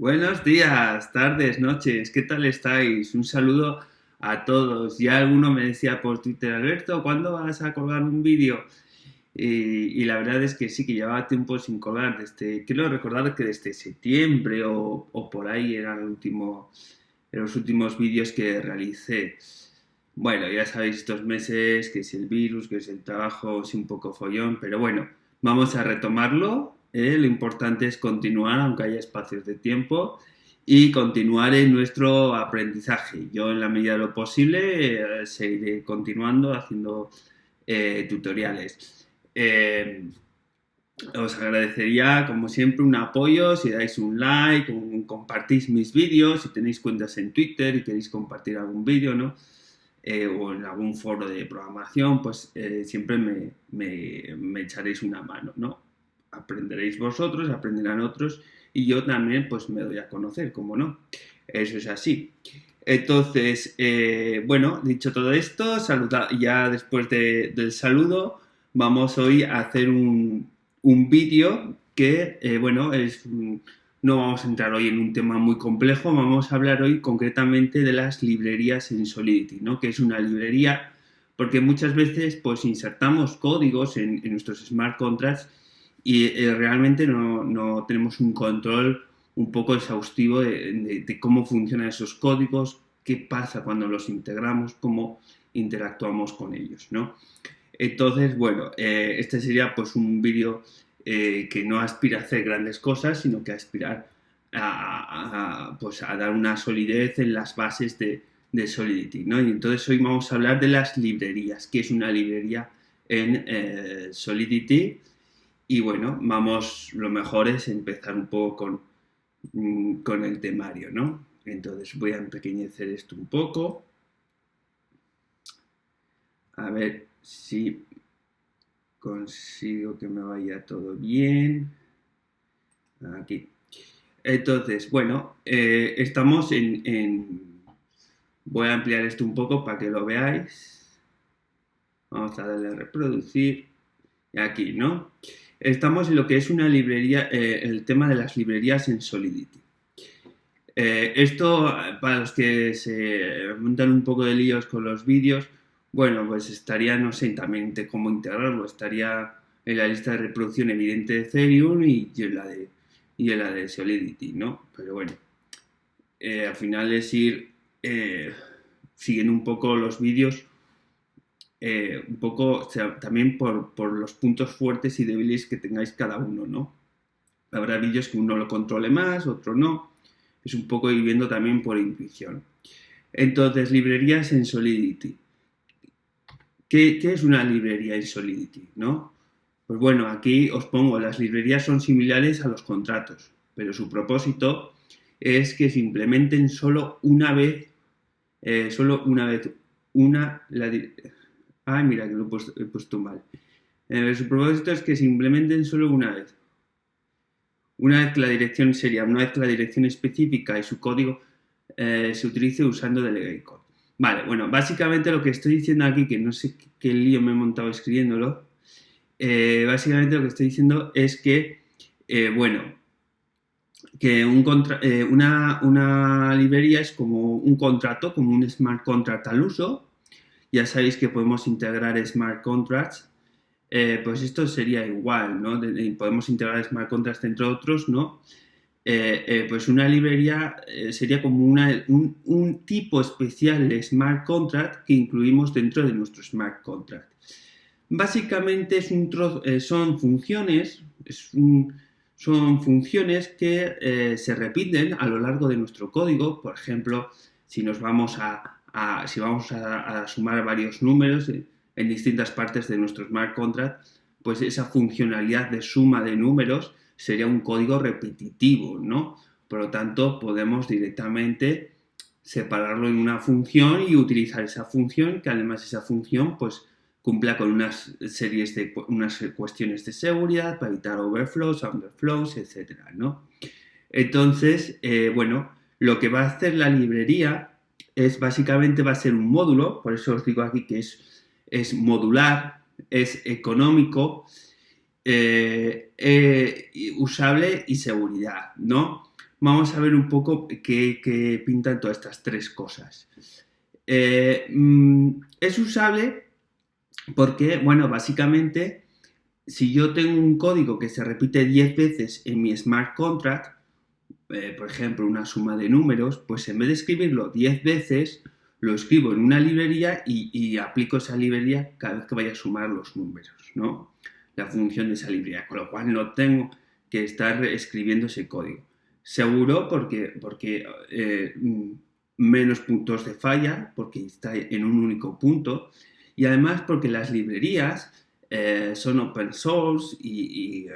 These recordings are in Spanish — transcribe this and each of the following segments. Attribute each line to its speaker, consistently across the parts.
Speaker 1: Buenos días, tardes, noches, ¿qué tal estáis? Un saludo a todos. Ya alguno me decía por Twitter, Alberto, ¿cuándo vas a colgar un vídeo? Y la verdad es que sí, que llevaba tiempo sin colgar. Quiero recordar que desde septiembre o por ahí eran los últimos vídeos que realicé. Bueno, ya sabéis estos meses, que es el virus, que es el trabajo, es un poco follón, pero bueno, vamos a retomarlo. Lo importante es continuar, aunque haya espacios de tiempo, y continuar en nuestro aprendizaje. Yo, en la medida de lo posible, seguiré continuando haciendo tutoriales. Os agradecería, como siempre, un apoyo si dais un like, compartís mis vídeos, si tenéis cuentas en Twitter y queréis compartir algún vídeo, ¿no? O en algún foro de programación, pues siempre me echaréis una mano, ¿no? Aprenderéis vosotros, aprenderán otros y yo también pues me doy a conocer, ¿cómo no? Eso es así. Entonces, bueno, dicho todo esto, ya después del saludo, vamos hoy a hacer un vídeo que, bueno, no vamos a entrar hoy en un tema muy complejo, vamos a hablar hoy concretamente de las librerías en Solidity, ¿no? Que es una librería, porque muchas veces pues insertamos códigos en nuestros smart contracts y realmente no tenemos un control un poco exhaustivo de cómo funcionan esos códigos, qué pasa cuando los integramos, cómo interactuamos con ellos, ¿no? Entonces, bueno, este sería pues un vídeo que no aspira a hacer grandes cosas, sino que aspira pues a dar una solidez en las bases de Solidity, ¿no? Y entonces hoy vamos a hablar de las librerías, qué es una librería en Solidity. Y bueno, lo mejor es empezar un poco con el temario, ¿no? Entonces voy a empequeñecer esto un poco. A ver si consigo que me vaya todo bien. Aquí. Entonces, bueno, estamos Voy a ampliar esto un poco para que lo veáis. Vamos a darle a reproducir. Aquí, ¿no? Estamos en lo que es una librería, el tema de las librerías en Solidity. Esto, para los que se montan un poco de líos con los vídeos, bueno, pues estaría, no sé exactamente cómo integrarlo, estaría en la lista de reproducción evidente de Ethereum y en la de Solidity, ¿no? Pero bueno, al final es ir siguiendo un poco los vídeos, un poco, o sea, también por los puntos fuertes y débiles que tengáis cada uno, ¿no? Habrá vídeos que uno lo controle más, otro no. Es un poco ir viendo también por intuición. Entonces, librerías en Solidity. ¿Qué es una librería en Solidity, no? Pues bueno, aquí os pongo, las librerías son similares a los contratos, pero su propósito es que se implementen solo una vez, ay, mira, que lo he puesto mal. Su propósito es que se implementen solo una vez. Una vez que la dirección específica y su código se utilice usando Delegate Code. Vale, bueno, básicamente lo que estoy diciendo aquí, que no sé qué lío me he montado escribiéndolo, básicamente lo que estoy diciendo es que, bueno, que una librería es como un contrato, como un smart contract al uso. Ya sabéis que podemos integrar smart contracts. Pues esto sería igual, ¿no? Podemos integrar smart contracts entre otros, ¿no? Pues una librería sería como un tipo especial de smart contract que incluimos dentro de nuestro smart contract. Básicamente son funciones, son funciones que se repiten a lo largo de nuestro código. Por ejemplo, si vamos a sumar varios números en distintas partes de nuestro smart contract, pues esa funcionalidad de suma de números sería un código repetitivo, ¿no? Por lo tanto, podemos directamente separarlo en una función y utilizar esa función, que además esa función pues cumpla con unas cuestiones de seguridad para evitar overflows, underflows, etcétera, ¿no? Entonces, bueno, lo que va a hacer la librería básicamente va a ser un módulo, por eso os digo aquí que es modular, es económico, usable y seguridad, ¿no? vamos a ver un poco qué pintan todas estas tres cosas. Es usable porque, bueno, básicamente, si yo tengo un código que se repite 10 veces en mi smart contract, por ejemplo, una suma de números, pues en vez de escribirlo 10 veces, lo escribo en una librería y aplico esa librería cada vez que vaya a sumar los números, ¿no? La función de esa librería, con lo cual no tengo que estar escribiendo ese código. Seguro porque menos puntos de falla, porque está en un único punto, y además porque las librerías son open source y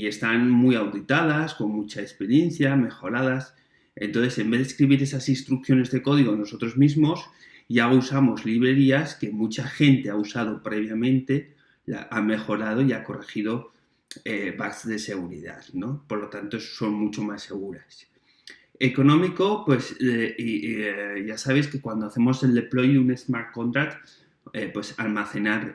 Speaker 1: están muy auditadas, con mucha experiencia, mejoradas. Entonces, en vez de escribir esas instrucciones de código nosotros mismos, ya usamos librerías que mucha gente ha usado previamente, ha mejorado y ha corregido bugs de seguridad, ¿no? Por lo tanto, son mucho más seguras. Económico, pues ya sabéis que cuando hacemos el deploy de un smart contract, pues almacenar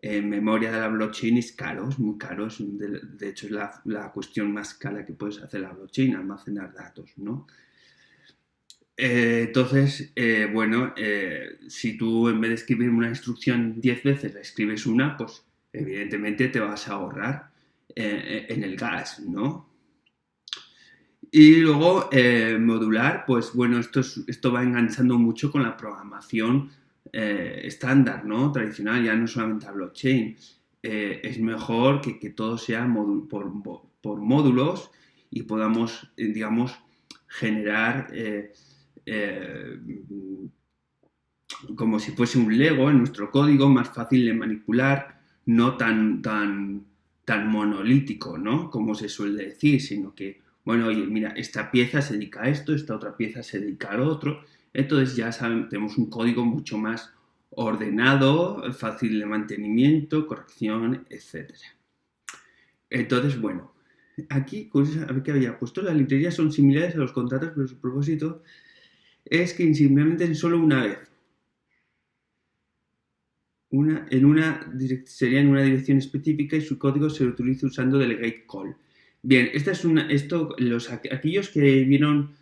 Speaker 1: en memoria de la blockchain es caro, es muy caro. De hecho, es la cuestión más cara que puedes hacer la blockchain, almacenar datos, ¿no? Entonces, bueno, si tú en vez de escribir una instrucción 10 veces la escribes una, pues evidentemente te vas a ahorrar en el gas, ¿no? Y luego modular, pues bueno, esto va enganchando mucho con la programación estándar, ¿no? Tradicional, ya no solamente la blockchain. Es mejor que todo sea por módulos y podamos, digamos, generar como si fuese un Lego en nuestro código, más fácil de manipular, no tan monolítico, ¿no? Como se suele decir, sino que, bueno, oye, mira, esta pieza se dedica a esto, esta otra pieza se dedica al otro. Entonces ya saben, tenemos un código mucho más ordenado, fácil de mantenimiento, corrección, etc. Entonces, bueno, aquí, a ver qué había puesto, las librerías son similares a los contratos, pero su propósito es que se implementen solo una vez. Sería en una dirección específica y su código se utiliza usando delegate call. Bien, aquellos que vieron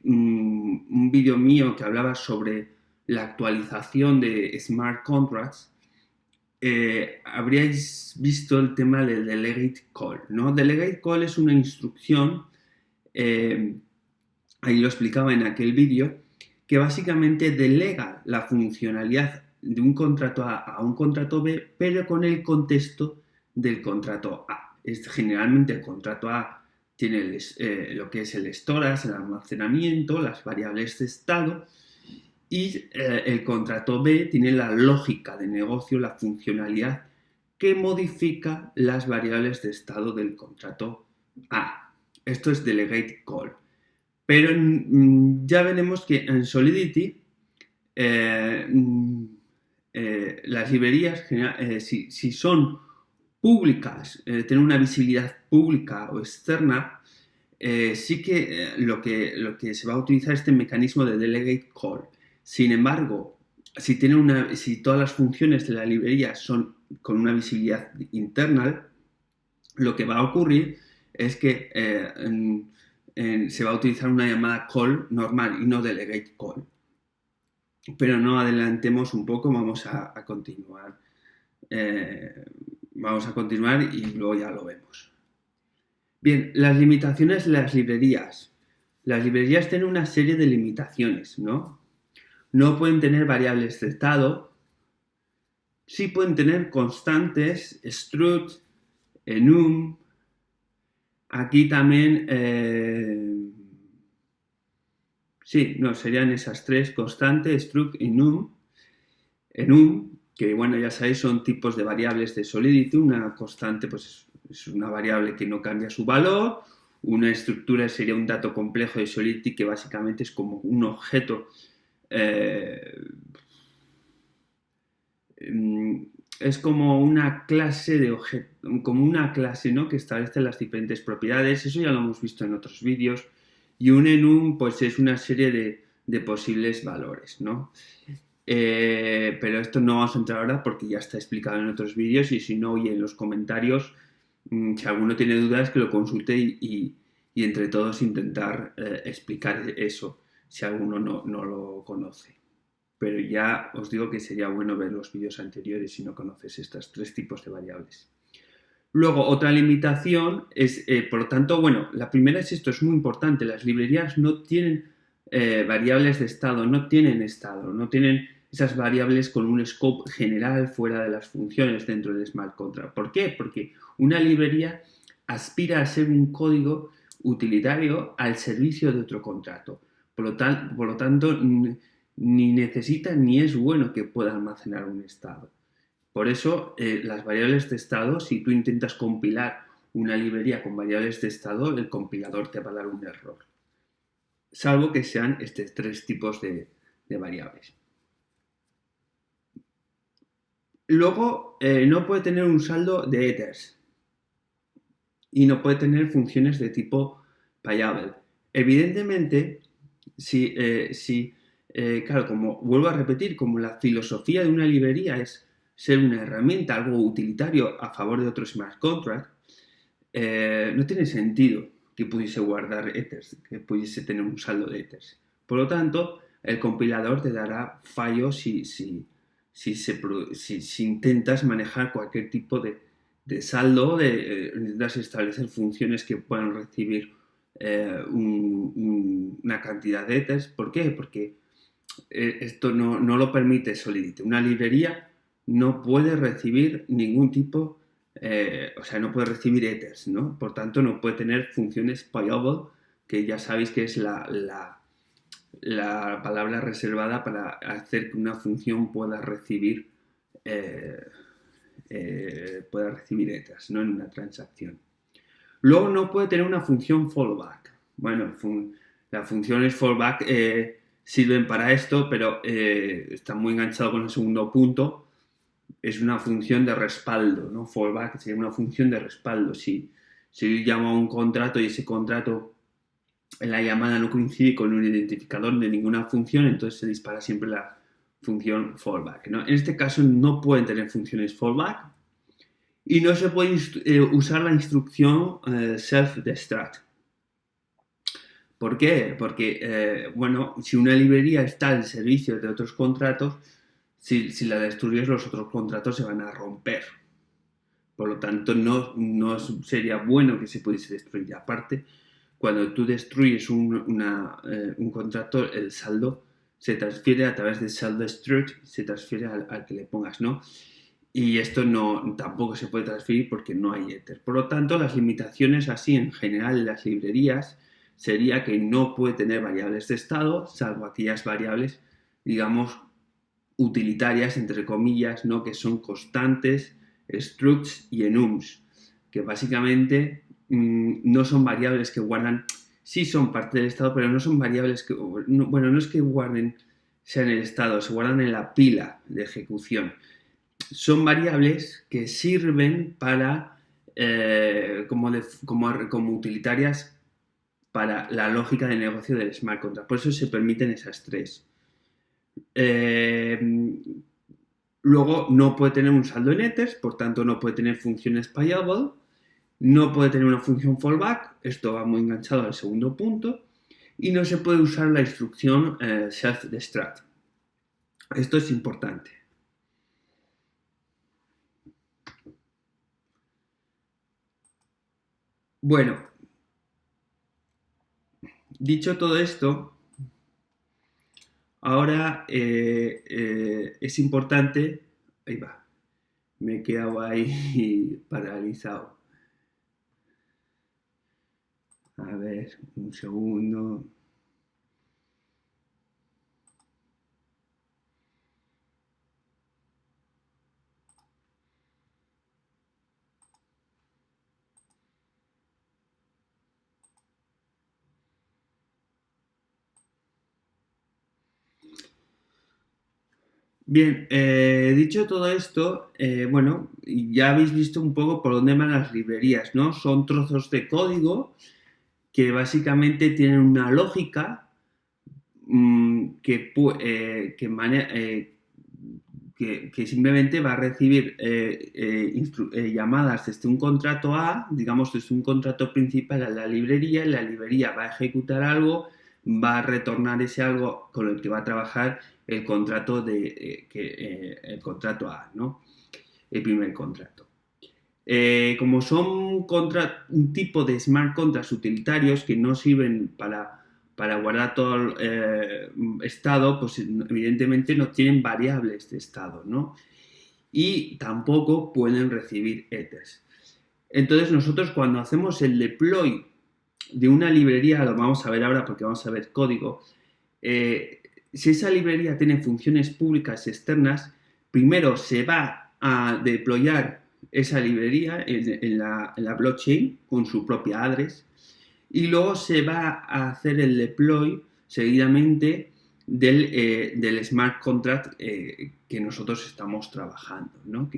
Speaker 1: un vídeo mío que hablaba sobre la actualización de smart contracts, habríais visto el tema del delegate call, ¿no? Delegate call es una instrucción, ahí lo explicaba en aquel vídeo, que básicamente delega la funcionalidad de un contrato A un contrato B, pero con el contexto del contrato A. Generalmente el contrato A tiene lo que es el storage, el almacenamiento, las variables de estado, y el contrato B tiene la lógica de negocio, la funcionalidad que modifica las variables de estado del contrato A. Esto es delegate call. Pero ya veremos que en Solidity las librerías, si son públicas, tienen una visibilidad pública o externa, sí que lo que se va a utilizar es este mecanismo de delegate call. Sin embargo, si todas las funciones de la librería son con una visibilidad interna, lo que va a ocurrir es que se va a utilizar una llamada call normal y no delegate call. Pero no adelantemos un poco, vamos a continuar. Vamos a continuar y luego ya lo vemos. Bien, las limitaciones de las librerías. Las librerías tienen una serie de limitaciones, ¿no? No pueden tener variables de estado. Sí pueden tener constantes, struct, enum. Aquí también, serían esas tres, constante, struct, enum. Enum, que bueno, ya sabéis, son tipos de variables de Solidity. Una constante, pues es una variable que no cambia su valor. Una estructura sería un dato complejo de Solidity que básicamente es como un objeto. Es como una clase de objeto, como una clase, ¿no?, que establece las diferentes propiedades. Eso ya lo hemos visto en otros vídeos. Y un enum, pues es una serie de posibles valores, ¿no? Pero esto no vamos a entrar ahora porque ya está explicado en otros vídeos, y si no, oye, en los comentarios, si alguno tiene dudas, que lo consulte y y entre todos intentar explicar eso si alguno no lo conoce. Pero ya os digo que sería bueno ver los vídeos anteriores si no conoces estos 3 tipos de variables. Luego, otra limitación es, por lo tanto, bueno, la primera es esto, es muy importante, las librerías no tienen variables de estado, no tienen esas variables con un scope general fuera de las funciones dentro del smart contract. ¿Por qué? Porque una librería aspira a ser un código utilitario al servicio de otro contrato. Por lo tanto, ni necesita ni es bueno que pueda almacenar un estado. Por eso, las variables de estado, si tú intentas compilar una librería con variables de estado, el compilador te va a dar un error. Salvo que sean estos 3 tipos de variables. Luego, no puede tener un saldo de ethers. Y no puede tener funciones de tipo payable. Evidentemente, claro, como vuelvo a repetir, como la filosofía de una librería es ser una herramienta, algo utilitario a favor de otro smart contract, no tiene sentido que pudiese guardar ethers, que pudiese tener un saldo de ethers. Por lo tanto, el compilador te dará fallos si intentas manejar cualquier tipo de saldo, necesitas establecer funciones que puedan recibir una cantidad de ethers. ¿Por qué? Porque esto no lo permite Solidity. Una librería no puede recibir ningún tipo, no puede recibir ethers, ¿no? Por tanto, no puede tener funciones payable, que ya sabéis que es la palabra reservada para hacer que una función pueda recibir ethers, ¿no? En una transacción. Luego no puede tener una función fallback. Bueno, las funciones fallback sirven para esto, pero está muy enganchado con el segundo punto. Es una función de respaldo, ¿no? Fallback sería una función de respaldo. Si yo llamo a un contrato y ese contrato en la llamada no coincide con un identificador de ninguna función, entonces se dispara siempre la función fallback, ¿no? En este caso no pueden tener funciones fallback y no se puede usar la instrucción self-destruct. ¿Por qué? Porque, si una librería está al servicio de otros contratos, si la destruyes, los otros contratos se van a romper. Por lo tanto, no sería bueno que se pudiese destruir. Aparte, cuando tú destruyes un contrato, el saldo se transfiere a través de self-destruct, se transfiere al que le pongas, ¿no? Y esto tampoco se puede transferir porque no hay ether. Por lo tanto, las limitaciones así en general de las librerías sería que no puede tener variables de estado, salvo aquellas variables, digamos, utilitarias, entre comillas, ¿no? Que son constantes, structs y enums, que básicamente no son variables que guardan, sí son parte del estado, pero no son variables que, no es que sean en el estado, se guardan en la pila de ejecución. Son variables que sirven para, como utilitarias para la lógica de negocio del smart contract. Por eso se permiten esas 3. Luego no puede tener un saldo en ethers, por tanto no puede tener funciones payable, no puede tener una función fallback, esto va muy enganchado al segundo punto, y no se puede usar la instrucción self-destruct. Esto es importante. Bueno, dicho todo esto, ahora es importante, ahí va, me he quedado ahí paralizado. A ver, un segundo. Bien, dicho todo esto, ya habéis visto un poco por dónde van las librerías, ¿no? Son trozos de código que básicamente tienen una lógica que que simplemente va a recibir llamadas desde un contrato A, digamos desde un contrato principal a la librería, y la librería va a ejecutar algo, va a retornar ese algo con el que va a trabajar el contrato el contrato A, ¿no? El primer contrato. Como son un tipo de smart contracts utilitarios que no sirven para guardar todo el estado, pues evidentemente no tienen variables de estado, ¿no? Y tampoco pueden recibir ethers. Entonces nosotros cuando hacemos el deploy de una librería, lo vamos a ver ahora porque vamos a ver código, si esa librería tiene funciones públicas externas, primero se va a deployar esa librería en la blockchain con su propia address, y luego se va a hacer el deploy seguidamente del smart contract que nosotros estamos trabajando, ¿no?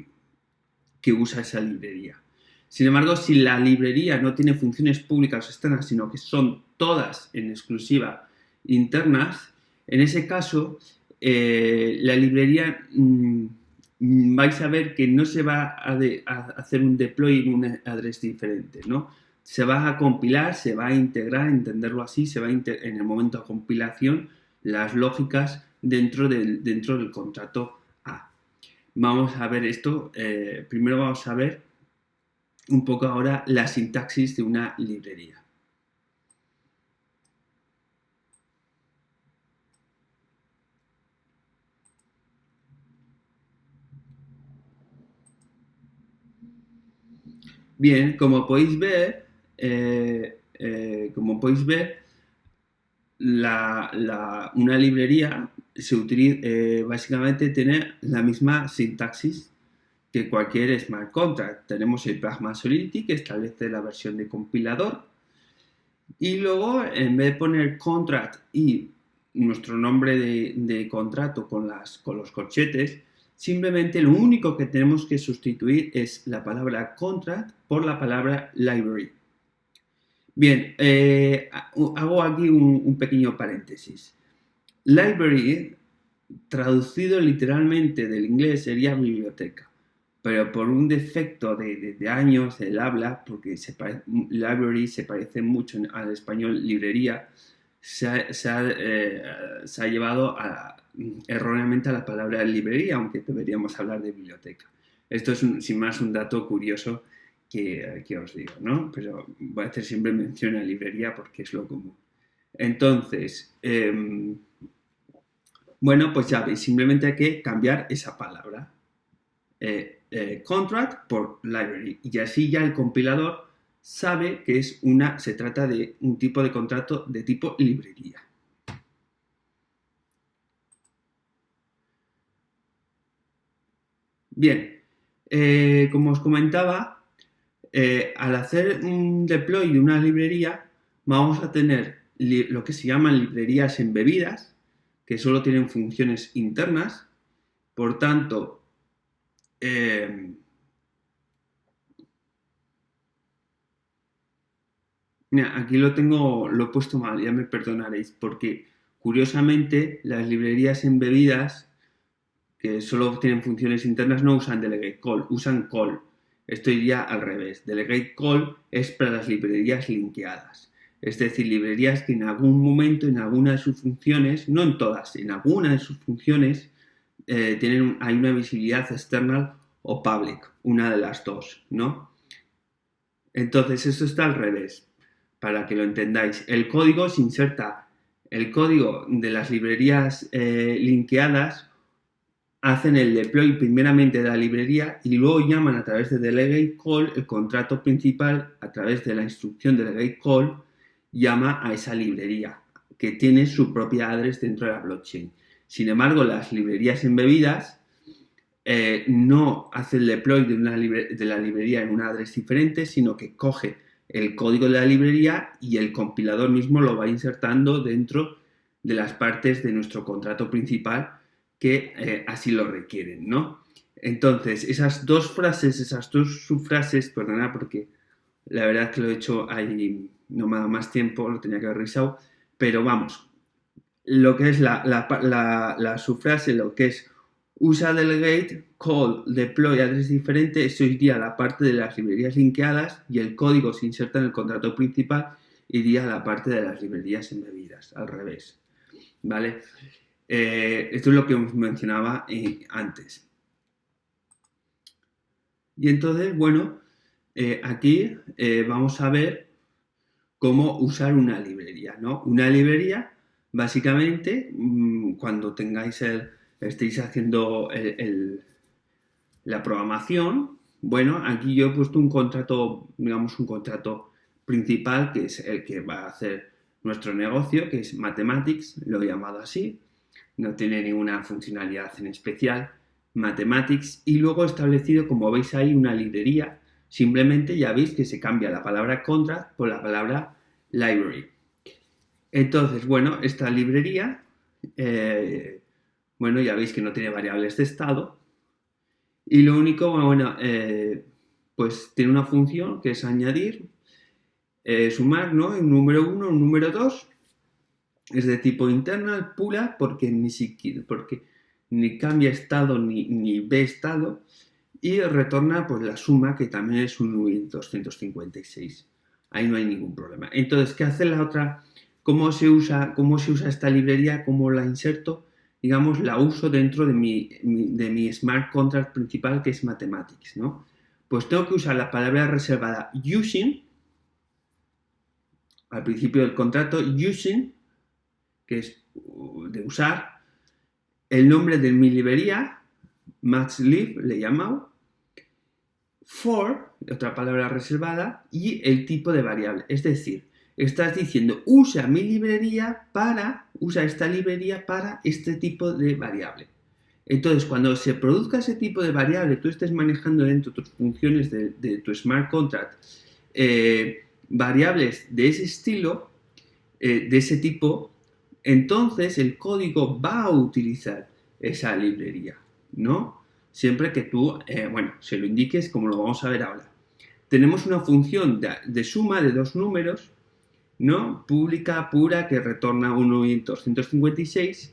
Speaker 1: que usa esa librería. Sin embargo, si la librería no tiene funciones públicas o externas, sino que son todas en exclusiva internas, en ese caso, la librería vais a ver que no se va a hacer un deploy en un address diferente, ¿no? Se va a compilar, se va a integrar, entenderlo así, se va a en el momento de compilación las lógicas dentro del contrato A. Vamos a ver esto, primero vamos a ver un poco ahora la sintaxis de una librería. Bien, como podéis ver, una librería se utiliza, básicamente tiene la misma sintaxis que cualquier smart contract. Tenemos el Pragma Solidity que establece la versión de compilador, y luego en vez de poner contract y nuestro nombre de contrato con los corchetes, simplemente lo único que tenemos que sustituir es la palabra contract por la palabra library. Bien, hago aquí un pequeño paréntesis. Library, traducido literalmente del inglés, sería biblioteca, pero por un defecto de años del habla, porque library se parece mucho al español librería, se ha llevado erróneamente a la palabra librería, aunque deberíamos hablar de biblioteca. Esto es sin más un dato curioso que os digo, ¿no? Pero voy a hacer siempre mención a librería porque es lo común. Entonces, bueno, pues ya veis, simplemente hay que cambiar esa palabra. Contract por library, y así ya el compilador sabe que se trata de un tipo de contrato de tipo librería. Bien, como os comentaba, al hacer un deploy de una librería, vamos a tener lo que se llaman librerías embebidas, que solo tienen funciones internas. Por tanto, mira, aquí lo he puesto mal, ya me perdonaréis, porque curiosamente las librerías embebidas, que solo tienen funciones internas, no usan delegate call, usan call. Esto iría al revés. Delegate call es para las librerías linkeadas. Es decir, librerías que en algún momento, en alguna de sus funciones, no en todas, en alguna de sus funciones, hay una visibilidad external o public, una de las dos, ¿no? Entonces, esto está al revés, para que lo entendáis. El código se inserta, el código de las librerías linkeadas hacen el deploy primeramente de la librería y luego llaman a través de delegate call el contrato principal, a través de la instrucción delegate call, llama a esa librería que tiene su propia address dentro de la blockchain. Sin embargo, las librerías embebidas no hace el deploy de la librería en una address diferente, sino que coge el código de la librería y el compilador mismo lo va insertando dentro de las partes de nuestro contrato principal que así lo requieren, ¿no? Entonces, esas dos subfrases, perdonad porque la verdad es que lo he hecho ahí, no me ha dado más tiempo, lo tenía que haber revisado, pero vamos, lo que es la subfrase, lo que es usa delegate, call, deploy, address diferente, eso iría a la parte de las librerías linkeadas y el código se inserta en el contrato principal, iría a la parte de las librerías embebidas, al revés, ¿vale? Esto es lo que os mencionaba antes. Y entonces, bueno, aquí vamos a ver cómo usar una librería, ¿no? Una librería, básicamente, cuando estéis haciendo la programación, bueno, aquí yo he puesto un contrato, digamos, un contrato principal, que es el que va a hacer nuestro negocio, que es Mathematics, lo he llamado así, no tiene ninguna funcionalidad en especial, Mathematics, y luego he establecido, como veis ahí, una librería. Simplemente ya veis que se cambia la palabra contract por la palabra library. Entonces, bueno, esta librería, bueno, ya veis que no tiene variables de estado, y lo único, bueno, pues tiene una función que es añadir, sumar, ¿no? Un número 1, un número 2, es de tipo internal, pura, porque ni cambia estado ni ve estado, y retorna pues la suma, que también es un 256. Ahí no hay ningún problema. Entonces, ¿qué hace la otra? ¿Cómo se usa esta librería? ¿Cómo la inserto? Digamos, la uso dentro de mi smart contract principal, que es Mathematics, ¿no? Pues tengo que usar la palabra reservada using, al principio del contrato, using, que es de usar, el nombre de mi librería, matchlib, le he llamado, for, otra palabra reservada, y el tipo de variable. Es decir, estás diciendo, usa esta librería para este tipo de variable. Entonces, cuando se produzca ese tipo de variable, tú estés manejando dentro de tus funciones de tu smart contract variables de ese estilo, de ese tipo, entonces el código va a utilizar esa librería, ¿no? Siempre que tú, bueno, se lo indiques, como lo vamos a ver ahora. Tenemos una función de suma de dos números, ¿no? Pública, pura, que retorna 1 y 256.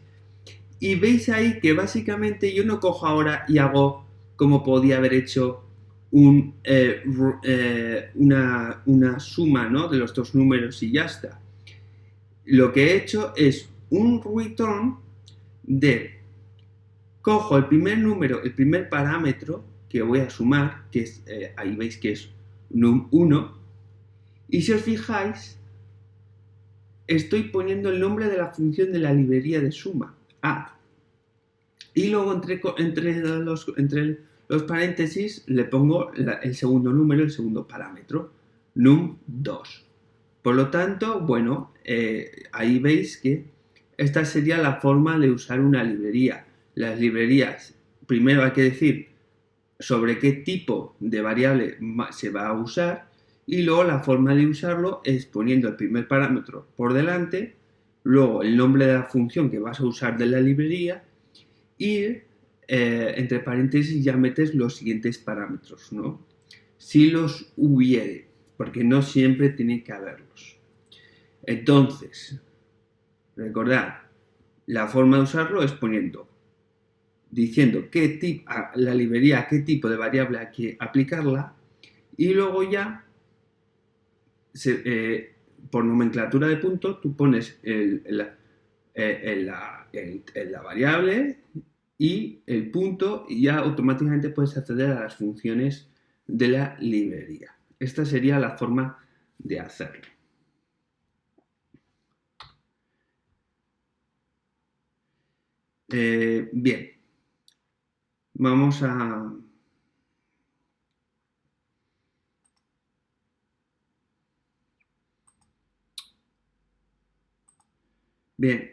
Speaker 1: Y veis ahí que básicamente yo no cojo ahora y hago como podía haber hecho una suma, ¿no? De los dos números y ya está. Lo que he hecho es un return cojo el primer número, el primer parámetro que voy a sumar, que es, ahí veis que es num1, y si os fijáis, estoy poniendo el nombre de la función de la librería de suma, add. Y luego entre los paréntesis le pongo el segundo número, el segundo parámetro, num2. Por lo tanto, bueno, ahí veis que esta sería la forma de usar una librería. Las librerías, primero hay que decir sobre qué tipo de variable se va a usar, y luego la forma de usarlo es poniendo el primer parámetro por delante, luego el nombre de la función que vas a usar de la librería, y entre paréntesis ya metes los siguientes parámetros, ¿no? Si los hubiere, porque no siempre tiene que haberlos. Entonces, recordad, la forma de usarlo es diciendo la librería, qué tipo de variable hay que aplicarla, y luego ya, por nomenclatura de punto, tú pones la variable y el punto, y ya automáticamente puedes acceder a las funciones de la librería. Esta sería la forma de hacerlo. Bien, vamos a... Bien,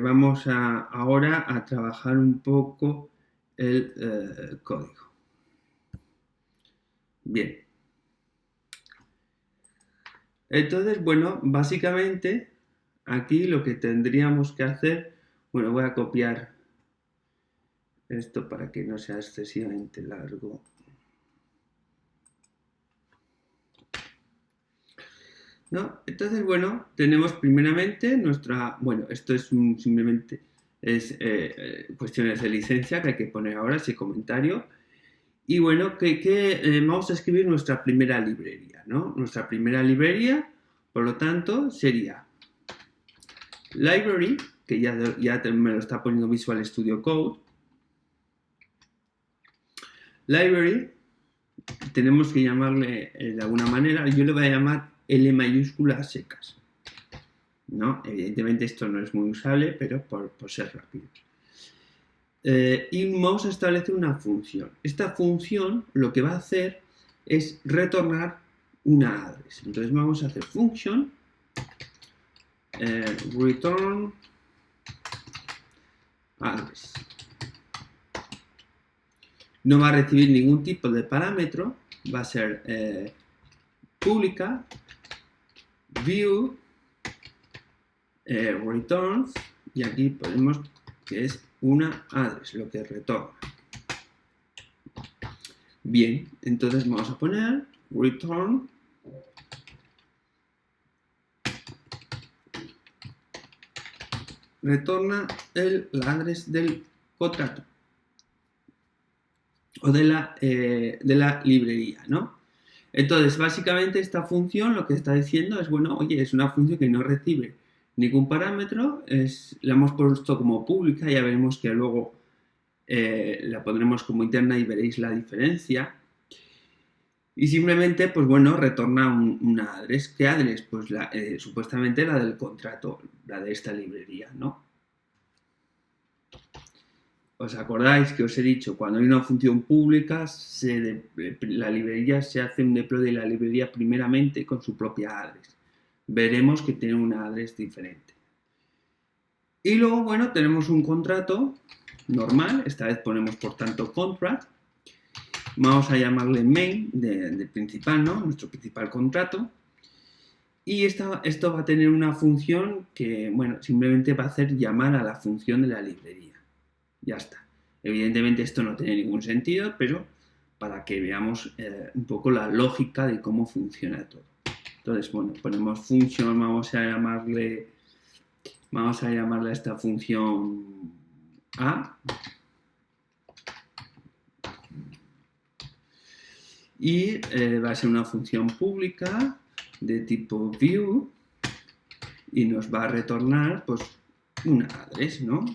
Speaker 1: vamos ahora a trabajar un poco el código. Bien. Entonces, bueno, básicamente aquí lo que tendríamos que hacer, bueno, voy a copiar esto para que no sea excesivamente largo. ¿No? Entonces, bueno, tenemos primeramente esto es simplemente es cuestiones de licencia que hay que poner ahora, ese comentario. Y bueno, vamos a escribir nuestra primera librería, ¿no? Nuestra primera librería, por lo tanto, sería library, que ya me lo está poniendo Visual Studio Code. Library, tenemos que llamarle de alguna manera, yo le voy a llamar L mayúscula secas, ¿no? Evidentemente esto no es muy usable, pero por ser rápido. Y vamos a establecer una función. Esta función lo que va a hacer es retornar una address. Entonces vamos a hacer function return address. No va a recibir ningún tipo de parámetro, va a ser pública, view, returns, y aquí ponemos que es una address, lo que retorna. Bien, entonces vamos a poner return retorna la address del contrato o de la librería, ¿no? Entonces, básicamente esta función lo que está diciendo es, bueno, oye, es una función que no recibe ningún parámetro, la hemos puesto como pública, ya veremos que luego la pondremos como interna y veréis la diferencia. Y simplemente, pues bueno, retorna una address. ¿Qué address? Pues supuestamente la del contrato, la de esta librería, ¿no? ¿Os acordáis que os he dicho, cuando hay una función pública, la librería se hace un deploy de la librería primeramente con su propia address? Veremos que tiene una address diferente. Y luego, bueno, tenemos un contrato normal, esta vez ponemos por tanto contract. Vamos a llamarle main de principal, ¿no? Nuestro principal contrato. Y esto va a tener una función que, bueno, simplemente va a hacer llamar a la función de la librería. Ya está. Evidentemente esto no tiene ningún sentido, pero para que veamos un poco la lógica de cómo funciona todo. Entonces, bueno, ponemos function, vamos a llamarle a esta función A. Y va a ser una función pública de tipo view y nos va a retornar pues una address, ¿no?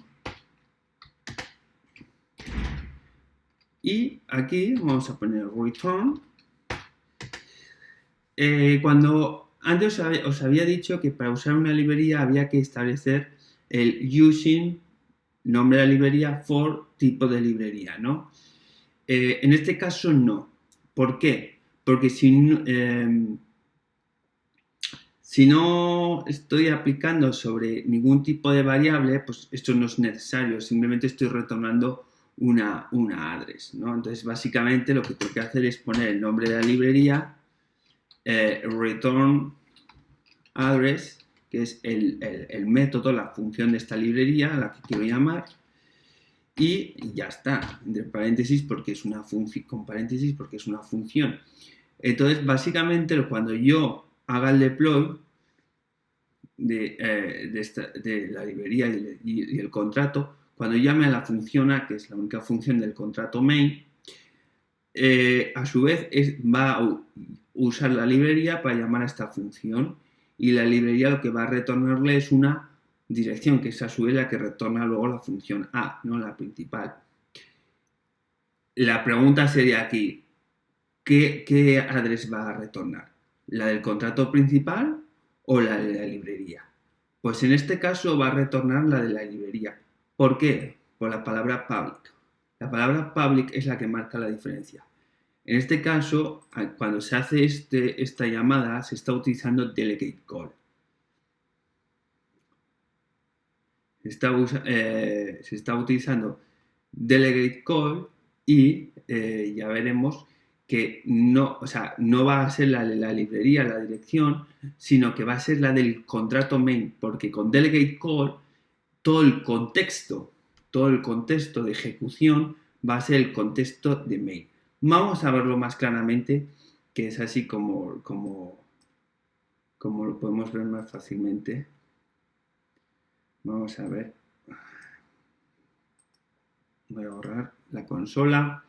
Speaker 1: Y aquí vamos a poner return. Cuando antes os había dicho que para usar una librería había que establecer el using, nombre de la librería, for tipo de librería, ¿no? En este caso no. ¿Por qué? Porque si no estoy aplicando sobre ningún tipo de variable, pues esto no es necesario, simplemente estoy retornando una address, ¿no? Entonces, básicamente lo que tengo que hacer es poner el nombre de la librería, return address, que es el método, la función de esta librería a la que quiero llamar, y ya está, entre paréntesis porque es una función, con paréntesis porque es una función. Entonces, básicamente, cuando yo haga el deploy de la librería y el contrato, cuando llame a la función A, que es la única función del contrato main, a su vez va a usar la librería para llamar a esta función, y la librería lo que va a retornarle es una dirección, que es a su vez la que retorna luego la función A, no la principal. La pregunta sería aquí, ¿qué address va a retornar? ¿La del contrato principal o la de la librería? Pues en este caso va a retornar la de la librería. ¿Por qué? Por la palabra public. La palabra public es la que marca la diferencia. En este caso, cuando se hace esta llamada, se está utilizando delegate call. Se está utilizando delegate call y ya veremos que no va a ser la de la librería, la dirección, sino que va a ser la del contrato main, porque con delegate call todo el contexto de ejecución va a ser el contexto de main. Vamos a verlo más claramente, que es así como lo podemos ver más fácilmente. Vamos a ver. Voy a borrar la consola.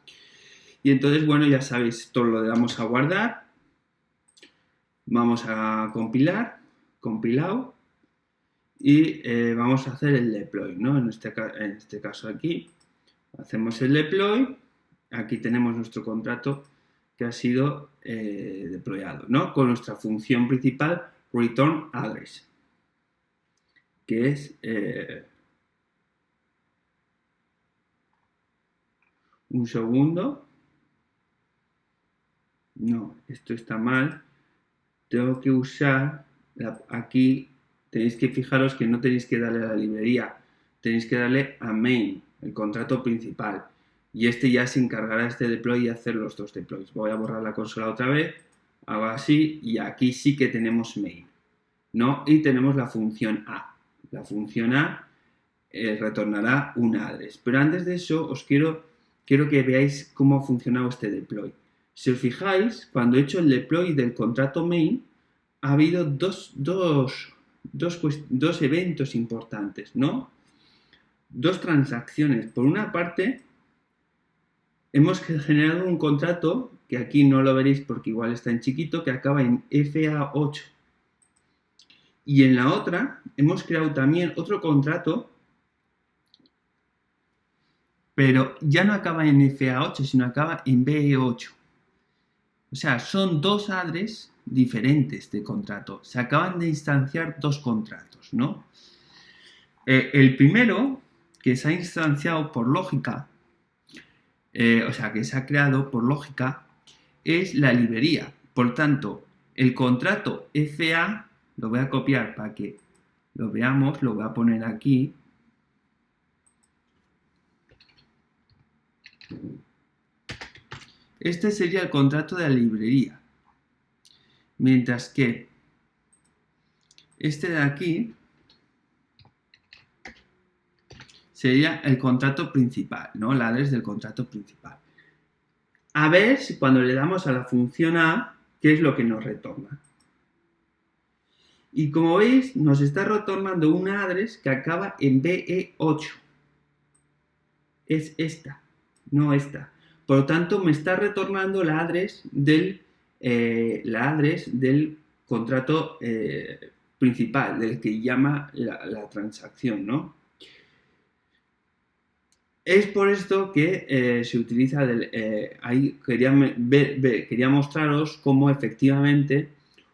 Speaker 1: Y entonces, bueno, ya sabéis, todo lo damos a guardar. Vamos a compilar, compilado. Y vamos a hacer el deploy, ¿no? En este caso aquí, hacemos el deploy. Aquí tenemos nuestro contrato que ha sido deployado, ¿no? Con nuestra función principal, return address, que es un segundo. No, esto está mal. Tengo que usar aquí. Tenéis que fijaros que no tenéis que darle a la librería, tenéis que darle a main, el contrato principal. Y este ya se encargará de este deploy y hacer los dos deploys. Voy a borrar la consola otra vez, hago así y aquí sí que tenemos main, ¿no? Y tenemos la función A. La función A retornará un address. Pero antes de eso quiero que veáis cómo ha funcionado este deploy. Si os fijáis, cuando he hecho el deploy del contrato main, ha habido dos eventos importantes, ¿no? Dos transacciones. Por una parte, hemos generado un contrato, que aquí no lo veréis porque igual está en chiquito, que acaba en FA8. Y en la otra, hemos creado también otro contrato, pero ya no acaba en FA8, sino acaba en BE8. O sea, son dos address diferentes de contrato. Se acaban de instanciar dos contratos, ¿no? El primero, que se ha instanciado por lógica, o sea, que se ha creado por lógica, es la librería. Por tanto, el contrato FA, lo voy a copiar para que lo veamos, lo voy a poner aquí. Este sería el contrato de la librería. Mientras que este de aquí sería el contrato principal, ¿no? La address del contrato principal. A ver si cuando le damos a la función A, ¿qué es lo que nos retorna? Y como veis, nos está retornando una address que acaba en BE8. Es esta, no esta. Por lo tanto, me está retornando la address del contrato principal, del que llama la transacción, ¿no? Es por esto que se utiliza, ahí quería mostraros cómo efectivamente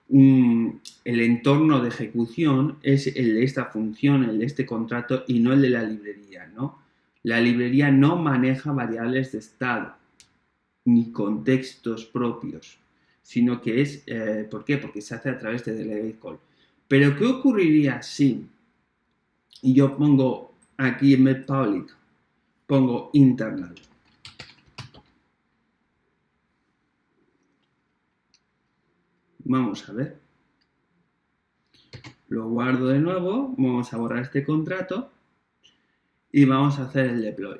Speaker 1: el entorno de ejecución es el de esta función, el de este contrato y no el de la librería, ¿no? La librería no maneja variables de estado ni contextos propios, sino que es, ¿por qué? Porque se hace a través de delegate call. Pero ¿qué ocurriría si yo pongo aquí en vez public, pongo internal? Vamos a ver. Lo guardo de nuevo, vamos a borrar este contrato y vamos a hacer el deploy.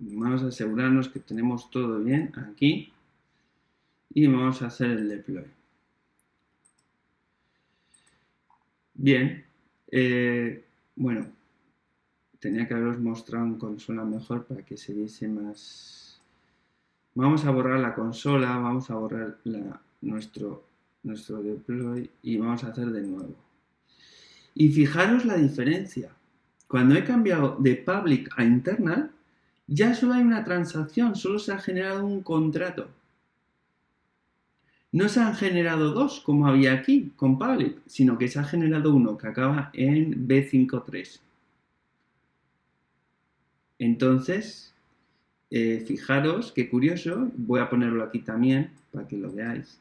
Speaker 1: Vamos a asegurarnos que tenemos todo bien aquí y vamos a hacer el deploy. Bien, bueno, tenía que haberos mostrado en consola mejor para que se viese más. Vamos a borrar la consola, vamos a borrar nuestro deploy y vamos a hacer de nuevo. Y fijaros la diferencia. Cuando he cambiado de public a internal, ya solo hay una transacción, solo se ha generado un contrato. No se han generado dos, como había aquí, con public, sino que se ha generado uno que acaba en B53. Entonces, fijaros qué curioso, voy a ponerlo aquí también para que lo veáis.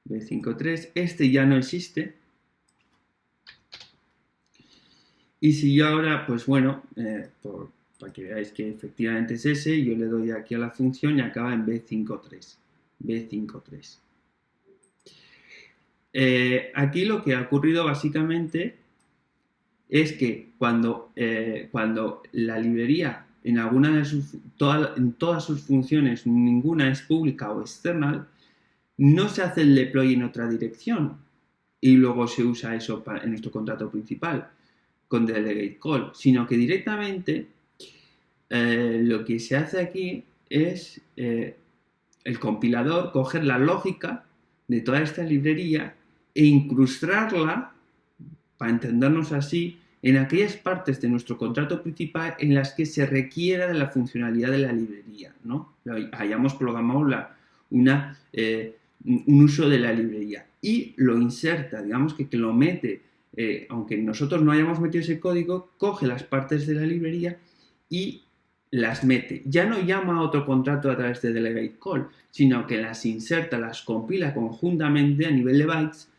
Speaker 1: B53, este ya no existe. Y si yo ahora, pues bueno, para que veáis que efectivamente es ese, yo le doy aquí a la función y acaba en B53. B53. Aquí lo que ha ocurrido básicamente es que cuando la librería en todas sus funciones, ninguna es pública o external, no se hace el deploy en otra dirección. y luego se usa eso en nuestro contrato principal con delegate call, sino que directamente lo que se hace aquí es el compilador coger la lógica de toda esta librería e incrustarla, para entendernos así, en aquellas partes de nuestro contrato principal en las que se requiera de la funcionalidad de la librería, ¿no? Hayamos programado un uso de la librería y lo inserta, digamos que lo mete, aunque nosotros no hayamos metido ese código, coge las partes de la librería y las mete. Ya no llama a otro contrato a través de delegate call, sino que las inserta, las compila conjuntamente a nivel de bytes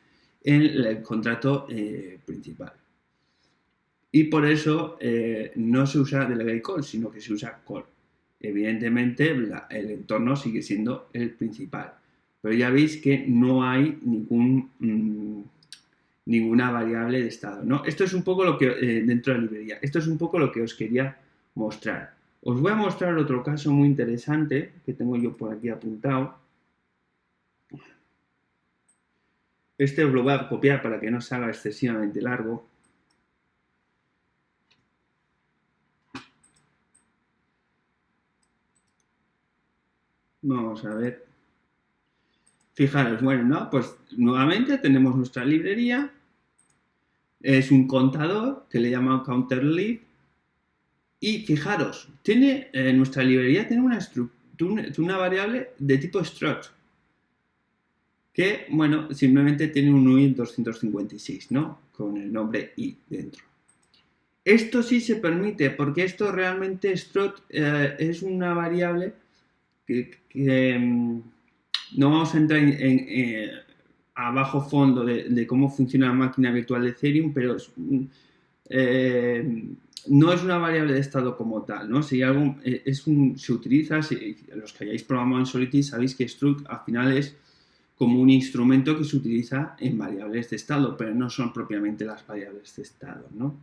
Speaker 1: en el contrato principal. Y por eso no se usa delegate call, sino que se usa call. Evidentemente, el entorno sigue siendo el principal. Pero ya veis que no hay ninguna variable de estado, ¿no? Esto es un poco lo que, dentro de la librería, esto es un poco lo que os quería mostrar. Os voy a mostrar otro caso muy interesante que tengo yo por aquí apuntado. Este os lo voy a copiar para que no se haga excesivamente largo. Vamos a ver. Fijaros, bueno, ¿no? Pues nuevamente tenemos nuestra librería. Es un contador que le llaman counterLib. Y fijaros, nuestra librería tiene una variable de tipo struct. Que, bueno, simplemente tiene un UI 256, ¿no? Con el nombre i dentro. Esto sí se permite, porque esto realmente struct es una variable que no vamos a entrar a bajo fondo de cómo funciona la máquina virtual de Ethereum, pero no es una variable de estado como tal, ¿no? Si se utiliza, si los que hayáis programado en Solidity sabéis que struct al final es como un instrumento que se utiliza en variables de estado, pero no son propiamente las variables de estado, ¿no?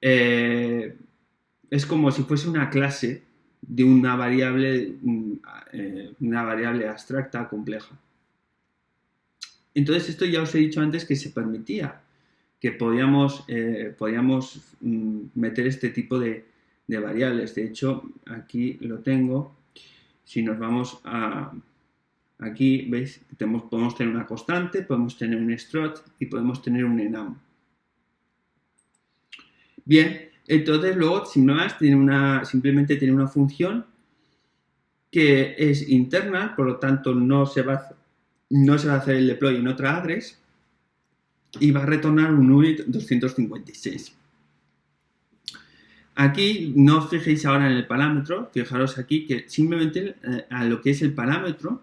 Speaker 1: Es como si fuese una clase de una variable abstracta, compleja. Entonces, esto ya os he dicho antes que se permitía, que podíamos meter este tipo de variables. De hecho, aquí lo tengo. Si nos vamos a... Aquí, ¿veis? Podemos tener una constante, podemos tener un struct y podemos tener un enum. Bien, entonces luego simplemente tiene una función que es interna, por lo tanto no se va a hacer el deploy en otra address y va a retornar un UID 256. Aquí no os fijéis ahora en el parámetro, fijaros aquí que simplemente a lo que es el parámetro,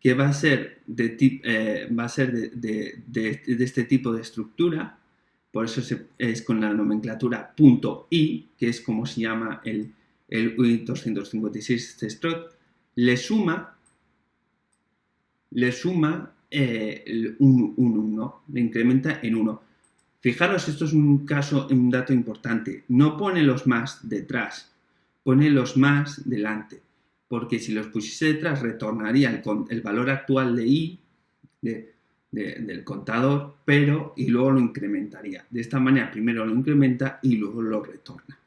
Speaker 1: que va a ser de este tipo de estructura, por eso es con la nomenclatura .i, que es como se llama el UID 256 struct, le suma un 1, le incrementa en 1. Fijaros, esto es un dato importante. No pone los más detrás, pone los más delante. Porque si los pusiese detrás, retornaría el valor actual de i, del contador, y luego lo incrementaría. De esta manera, primero lo incrementa y luego lo retorna.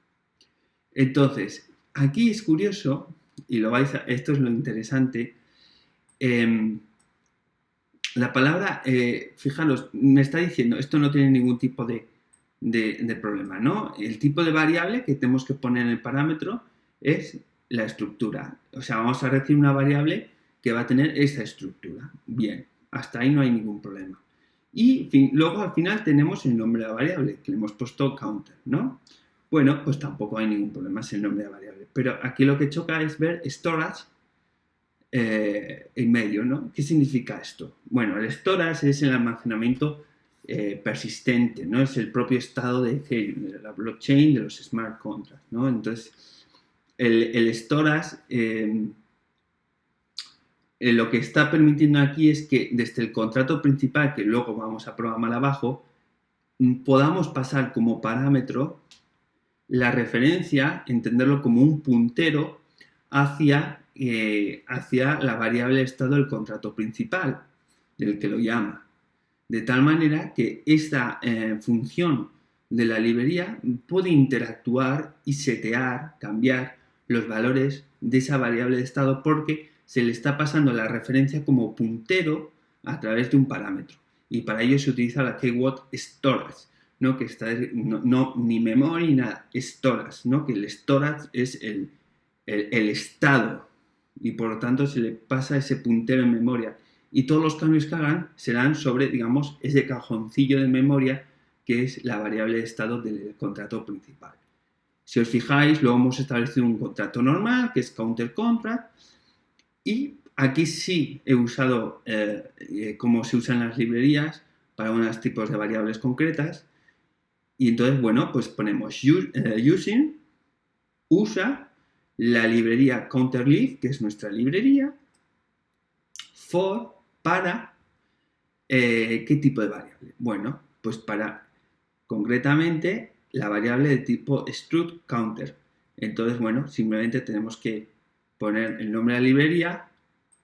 Speaker 1: Entonces, aquí es curioso, y esto es lo interesante, la palabra, fijaros, me está diciendo, esto no tiene ningún tipo de problema, ¿no? El tipo de variable que tenemos que poner en el parámetro es la estructura. O sea, vamos a recibir una variable que va a tener esa estructura. Bien, hasta ahí no hay ningún problema. Y luego al final tenemos el nombre de la variable, que le hemos puesto counter, ¿no? Bueno, pues tampoco hay ningún problema, es el nombre de la variable. Pero aquí lo que choca es ver storage en medio, ¿no? ¿Qué significa esto? Bueno, el storage es el almacenamiento persistente, ¿no? Es el propio estado de Ethereum, de la blockchain, de los smart contracts, ¿no? Entonces, el storage lo que está permitiendo aquí es que desde el contrato principal, que luego vamos a programar abajo, podamos pasar como parámetro la referencia, entenderlo como un puntero hacia la variable estado del contrato principal, del que lo llama. de tal manera que esta función de la librería puede interactuar y setear, cambiar los valores de esa variable de estado porque se le está pasando la referencia como puntero a través de un parámetro. Y para ello se utiliza la keyword storage, ¿no? Que está, no ni memoria ni nada, storage, ¿no? Que el storage es el estado y por lo tanto se le pasa ese puntero en memoria. Y todos los cambios que hagan serán sobre, digamos, ese cajoncillo de memoria que es la variable de estado del contrato principal. Si os fijáis, luego hemos establecido un contrato normal, que es counter contract, y aquí sí he usado cómo se usan las librerías para unos tipos de variables concretas. Y entonces, bueno, pues ponemos using, usa la librería counterleaf, que es nuestra librería, for, para, ¿qué tipo de variable? Bueno, pues para, concretamente, la variable de tipo struct counter. Entonces, bueno, simplemente tenemos que poner el nombre de la librería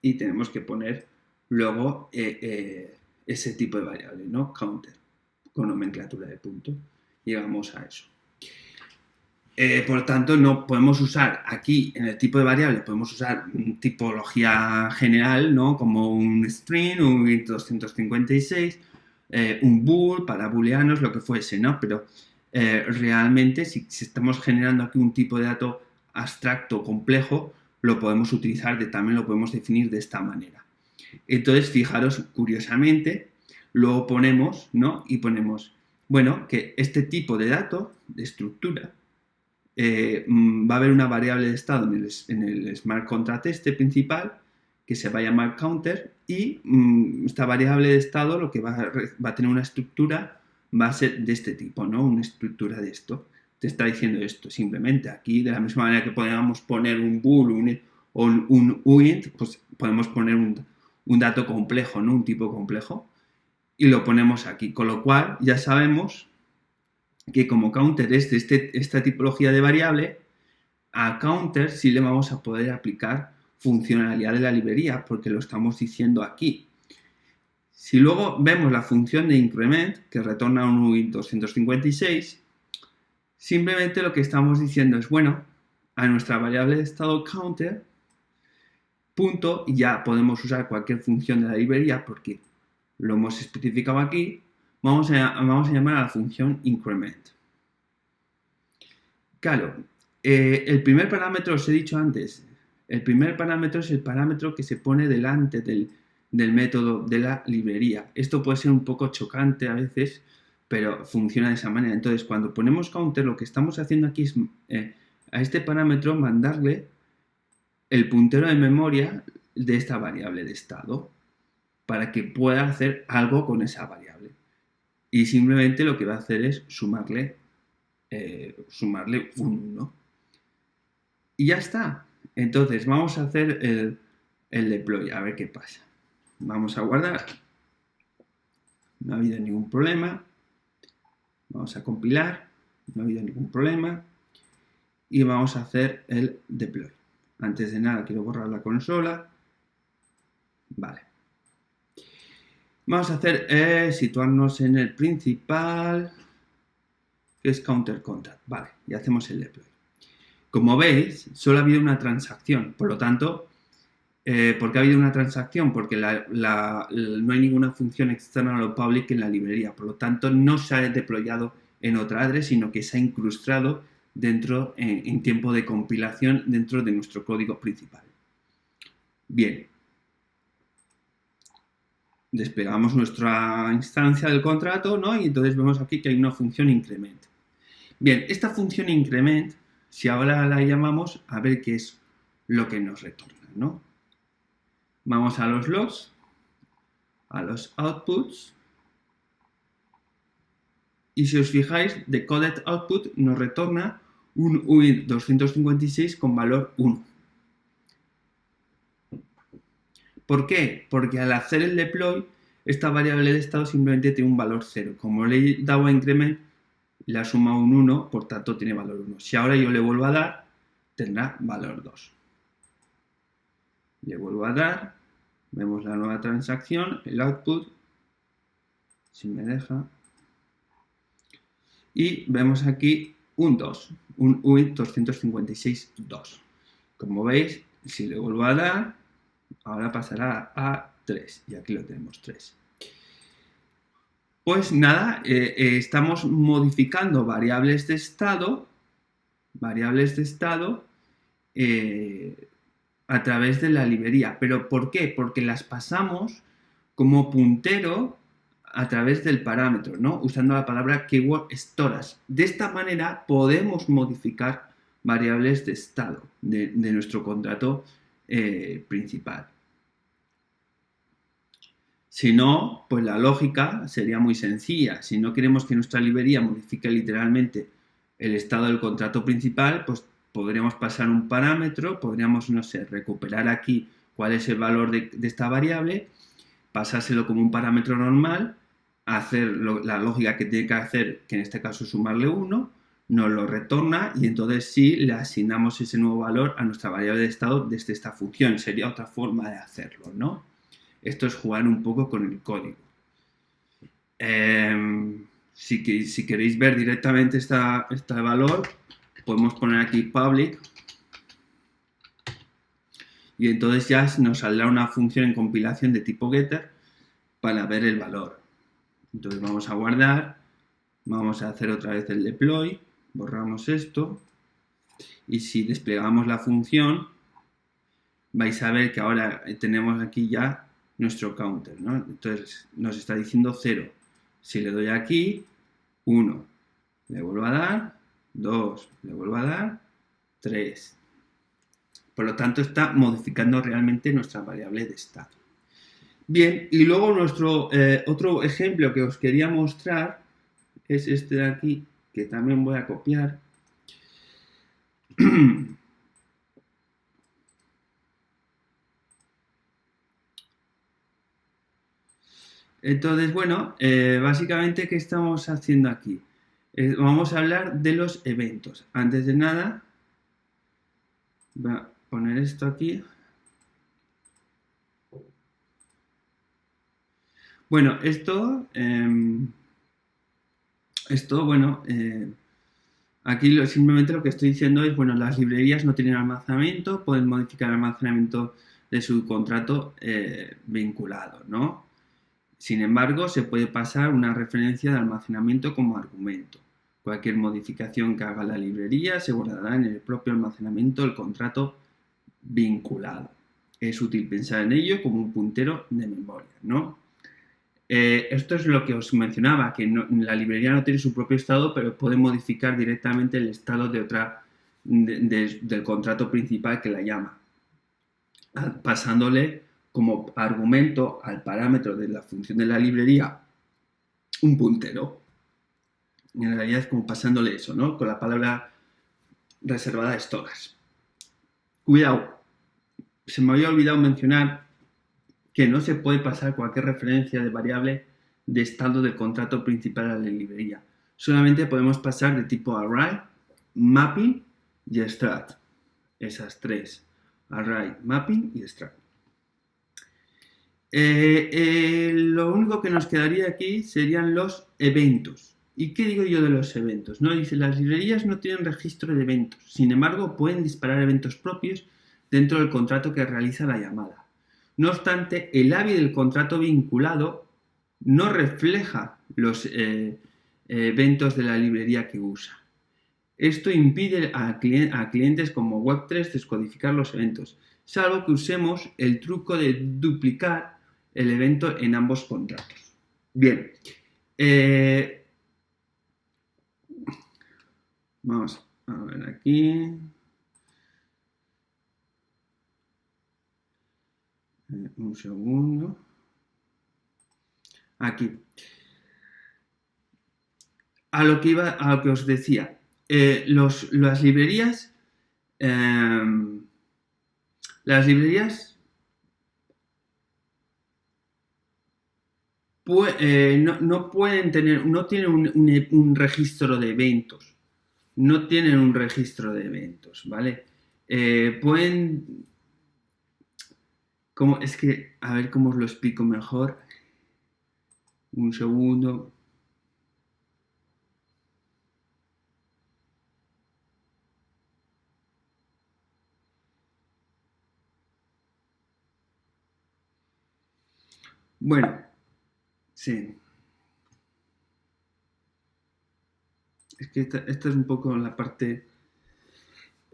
Speaker 1: y tenemos que poner luego ese tipo de variable, ¿no? Counter, con nomenclatura de punto. Llegamos a eso. Por tanto, no podemos usar aquí en el tipo de variable, podemos usar tipología general, ¿no? Como un string, un int 256, un bool para booleanos, lo que fuese, ¿no? Pero realmente, si estamos generando aquí un tipo de dato abstracto, complejo, lo podemos utilizar, también lo podemos definir de esta manera. Entonces, fijaros, curiosamente, luego ponemos, ¿no? Y ponemos, bueno, que este tipo de dato, de estructura, va a haber una variable de estado en el smart contract principal que se va a llamar counter y esta variable de estado lo que va a tener una estructura va a ser de este tipo, ¿no? Una estructura de esto. Te está diciendo esto simplemente. Aquí, de la misma manera que podríamos poner un bool o un uint, pues podemos poner un dato complejo, ¿no? Un tipo complejo y lo ponemos aquí. Con lo cual ya sabemos que como counter es de esta tipología de variable, a counter sí le vamos a poder aplicar funcionalidad de la librería porque lo estamos diciendo aquí. Si luego vemos la función de increment que retorna un uint 256, simplemente lo que estamos diciendo es, bueno, a nuestra variable de estado counter, punto, y ya podemos usar cualquier función de la librería porque lo hemos especificado aquí, vamos a llamar a la función increment. Claro, el primer parámetro, os he dicho antes, el primer parámetro es el parámetro que se pone delante del método de la librería. Esto puede ser un poco chocante a veces, pero funciona de esa manera. Entonces, cuando ponemos counter, lo que estamos haciendo aquí es a este parámetro mandarle el puntero de memoria de esta variable de estado para que pueda hacer algo con esa variable. Y simplemente lo que va a hacer es sumarle un 1. Y ya está. Entonces vamos a hacer el deploy, a ver qué pasa. Vamos a guardar. No ha habido ningún problema. Vamos a compilar. No ha habido ningún problema. Y vamos a hacer el deploy. Antes de nada quiero borrar la consola. Vale. Vamos a hacer situarnos en el principal, que es counter contract. Vale, y hacemos el deploy. Como veis, solo ha habido una transacción, por lo tanto, ¿por qué ha habido una transacción? Porque no hay ninguna función external o public en la librería, por lo tanto, no se ha deployado en otra address, sino que se ha incrustado dentro, en tiempo de compilación, dentro de nuestro código principal. Bien. Desplegamos nuestra instancia del contrato, ¿no? Y entonces vemos aquí que hay una función increment. Bien, esta función increment, si ahora la llamamos, a ver qué es lo que nos retorna, ¿no? Vamos a los logs, a los outputs, y si os fijáis, decoded output nos retorna un uint 256 con valor 1. ¿Por qué? Porque al hacer el deploy, esta variable de estado simplemente tiene un valor 0. Como le he dado a increment, le ha sumado un 1, por tanto tiene valor 1. Si ahora yo le vuelvo a dar, tendrá valor 2. Le vuelvo a dar, vemos la nueva transacción, el output, si me deja. Y vemos aquí un 2, un UID 256.2. Como veis, si le vuelvo a dar, ahora pasará a 3. Y aquí lo tenemos 3. Pues nada, estamos modificando variables de estado a través de la librería. ¿Pero por qué? Porque las pasamos como puntero a través del parámetro, ¿no? Usando la palabra keyword storage. De esta manera podemos modificar variables de estado de nuestro contrato principal. Si no, pues la lógica sería muy sencilla. Si no queremos que nuestra librería modifique literalmente el estado del contrato principal, pues podríamos pasar un parámetro, podríamos, no sé, recuperar aquí cuál es el valor de esta variable, pasárselo como un parámetro normal, hacer la lógica que tiene que hacer, que en este caso es sumarle 1, nos lo retorna y entonces sí le asignamos ese nuevo valor a nuestra variable de estado desde esta función. Sería otra forma de hacerlo, ¿no? Esto es jugar un poco con el código. Si queréis ver directamente este valor, podemos poner aquí public y entonces ya nos saldrá una función en compilación de tipo getter para ver el valor. Entonces vamos a guardar, vamos a hacer otra vez el deploy, borramos esto y si desplegamos la función vais a ver que ahora tenemos aquí ya nuestro counter, ¿no? Entonces nos está diciendo 0. Si le doy aquí, 1, le vuelvo a dar, 2, le vuelvo a dar, 3. Por lo tanto, está modificando realmente nuestra variable de estado. Bien, y luego nuestro otro ejemplo que os quería mostrar es este de aquí, que también voy a copiar. Entonces, bueno, básicamente, ¿qué estamos haciendo aquí? Vamos a hablar de los eventos. Antes de nada, voy a poner esto aquí. Bueno, aquí simplemente lo que estoy diciendo es, bueno, las librerías no tienen almacenamiento, pueden modificar el almacenamiento de su contrato vinculado, ¿no? Sin embargo, se puede pasar una referencia de almacenamiento como argumento. Cualquier modificación que haga la librería se guardará en el propio almacenamiento del contrato vinculado. Es útil pensar en ello como un puntero de memoria, ¿no? Esto es lo que os mencionaba, que la librería no tiene su propio estado, pero puede modificar directamente el estado del contrato principal que la llama, pasándole como argumento al parámetro de la función de la librería un puntero. Y en realidad es como pasándole eso, ¿no? Con la palabra reservada storage. Cuidado, se me había olvidado mencionar que no se puede pasar cualquier referencia de variable de estado del contrato principal a la librería. Solamente podemos pasar de tipo array, mapping y extract. Esas tres, array, mapping y extract. Lo único que nos quedaría aquí serían los eventos. ¿Y qué digo yo de los eventos? ¿No? Dice, las librerías no tienen registro de eventos. Sin embargo, pueden disparar eventos propios dentro del contrato que realiza la llamada. No obstante, el ABI del contrato vinculado no refleja los eventos de la librería que usa. Esto impide a clientes como Web3 descodificar los eventos, salvo que usemos el truco de duplicar el evento en ambos contratos. Bien, vamos a ver aquí. Un segundo. Aquí. A lo que os decía. Las librerías no pueden tener, no tienen un registro de eventos. No tienen un registro de eventos, ¿vale? Pueden... Es que, a ver cómo os lo explico mejor. Un segundo. Bueno, sí. Es que esta es un poco la parte...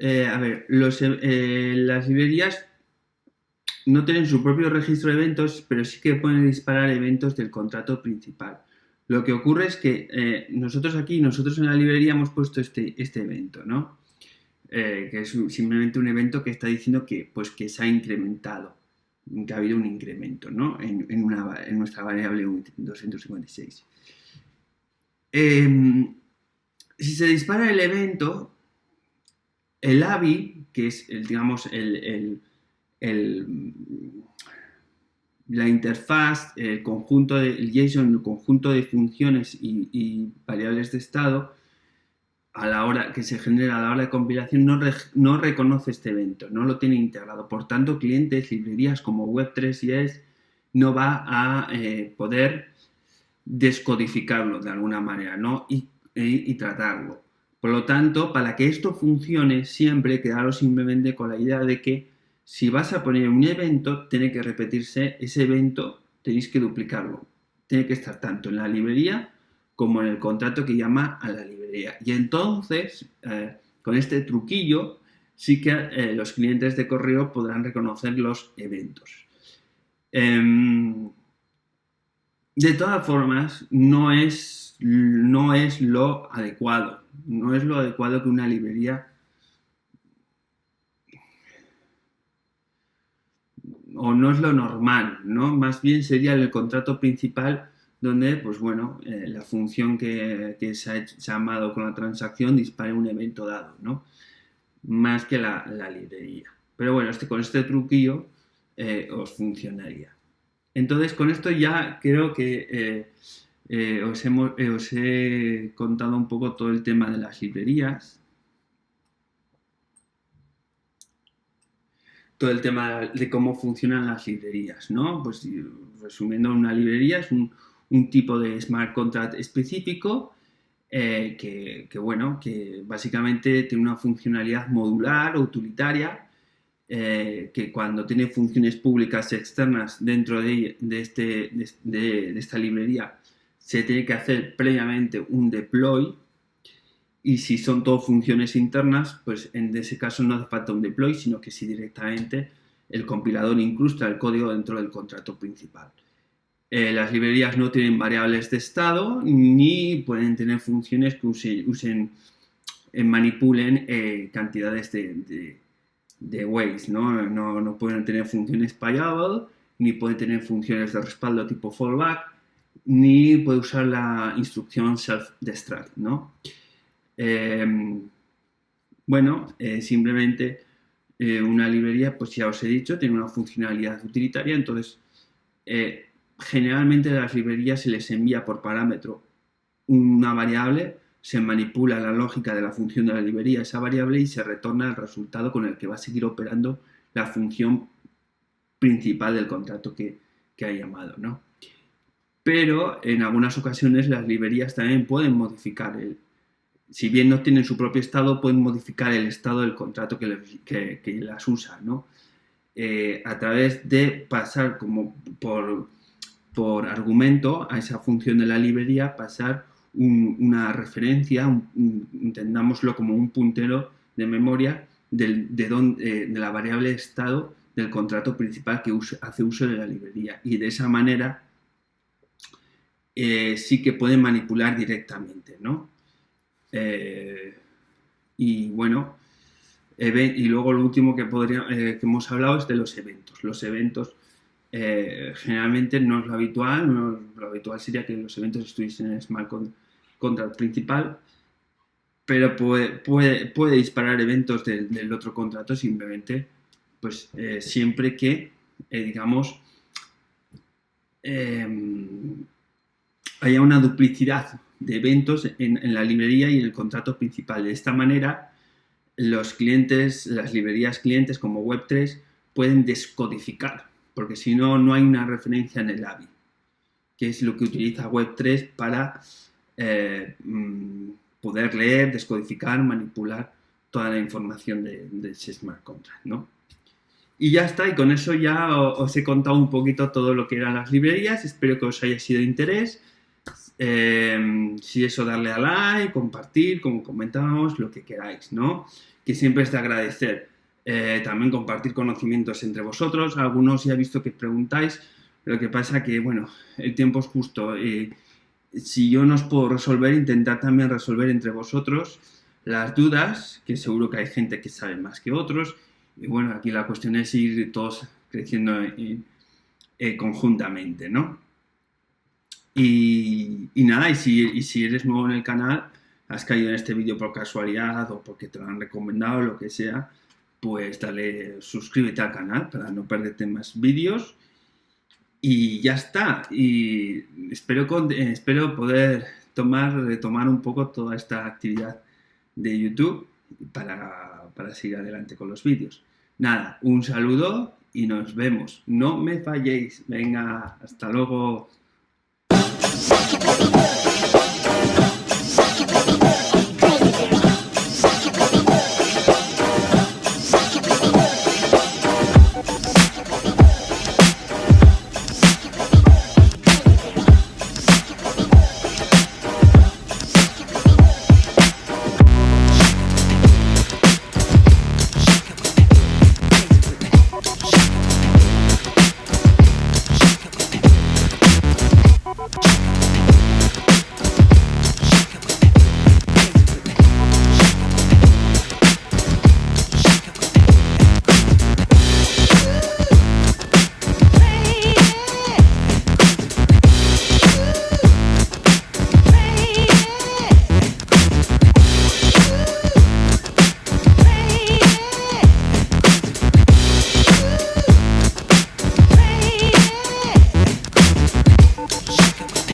Speaker 1: a ver, las librerías no tienen su propio registro de eventos, pero sí que pueden disparar eventos del contrato principal. Lo que ocurre es que nosotros en la librería hemos puesto este evento, ¿no? Que es simplemente un evento que está diciendo que, pues, que se ha incrementado, que ha habido un incremento, ¿no? En nuestra variable 256. Si se dispara el evento, el ABI, que es, digamos, la interfaz, el JSON, el conjunto de funciones y variables de estado, a la hora que se genera a la hora de compilación, no reconoce este evento, no lo tiene integrado. Por tanto, clientes, librerías como Web3.js no va a poder descodificarlo de alguna manera, ¿no? Y tratarlo. Por lo tanto, para que esto funcione, siempre quedaros simplemente con la idea de que si vas a poner un evento, tiene que repetirse ese evento, tenéis que duplicarlo. Tiene que estar tanto en la librería como en el contrato que llama a la librería. Y entonces, con este truquillo, sí que los clientes de correo podrán reconocer los eventos. De todas formas, no es lo adecuado. No es lo adecuado que una librería o no es lo normal, ¿no? Más bien sería el contrato principal donde, pues bueno, la función que se ha llamado con la transacción dispare un evento dado, ¿no? Más que la librería. Pero bueno, con este truquillo os funcionaría. Entonces, con esto ya creo que os he contado un poco todo el tema de las librerías, todo el tema de cómo funcionan las librerías, ¿no? Pues resumiendo, una librería es un tipo de smart contract específico que básicamente tiene una funcionalidad modular o utilitaria que cuando tiene funciones públicas externas dentro de esta librería se tiene que hacer previamente un deploy, y si son todo funciones internas, pues en ese caso no hace falta un deploy, sino que si directamente el compilador incrusta el código dentro del contrato principal. Las librerías no tienen variables de estado ni pueden tener funciones que manipulen cantidades de ways, ¿no? No pueden tener funciones payable, ni pueden tener funciones de respaldo tipo fallback, ni puede usar la instrucción self-destruct, ¿no? Simplemente una librería, pues ya os he dicho, tiene una funcionalidad utilitaria, entonces generalmente a las librerías se les envía por parámetro una variable, se manipula la lógica de la función de la librería esa variable y se retorna el resultado con el que va a seguir operando la función principal del contrato que ha llamado, ¿no? Pero en algunas ocasiones las librerías también pueden modificar si bien no tienen su propio estado, pueden modificar el estado del contrato que las usa, ¿no? A través de pasar como por argumento a esa función de la librería, pasar una referencia, entendámoslo como un puntero de memoria de la variable estado del contrato principal que hace uso de la librería. Y de esa manera sí que pueden manipular directamente, ¿no? Y bueno, y luego lo último que hemos hablado es de los eventos. Los eventos generalmente no es lo habitual, lo habitual sería que los eventos estuviesen en el Smart Contract principal, pero puede disparar eventos del otro contrato simplemente, pues siempre que, digamos, haya una duplicidad de eventos en la librería y en el contrato principal. De esta manera, los clientes, las librerías clientes como Web3 pueden descodificar, porque si no, no hay una referencia en el ABI. que es lo que utiliza Web3 para poder leer, descodificar, manipular toda la información de ese smart contract, ¿no? Y ya está, y con eso ya os he contado un poquito todo lo que eran las librerías. Espero que os haya sido de interés. Si eso, darle a like, compartir, como comentábamos, lo que queráis, ¿no? Que siempre es de agradecer. También compartir conocimientos entre vosotros. Algunos ya he visto que preguntáis, lo que pasa que, bueno, el tiempo es justo. Si yo no os puedo resolver, intentad también resolver entre vosotros las dudas, que seguro que hay gente que sabe más que otros. Y bueno, aquí la cuestión es ir todos creciendo conjuntamente, ¿no? Y nada, y si eres nuevo en el canal, has caído en este vídeo por casualidad o porque te lo han recomendado, lo que sea, pues dale, suscríbete al canal para no perderte más vídeos. Y ya está. Y espero poder retomar un poco toda esta actividad de YouTube para seguir adelante con los vídeos. Nada, un saludo y nos vemos. No me falléis. Venga, hasta luego.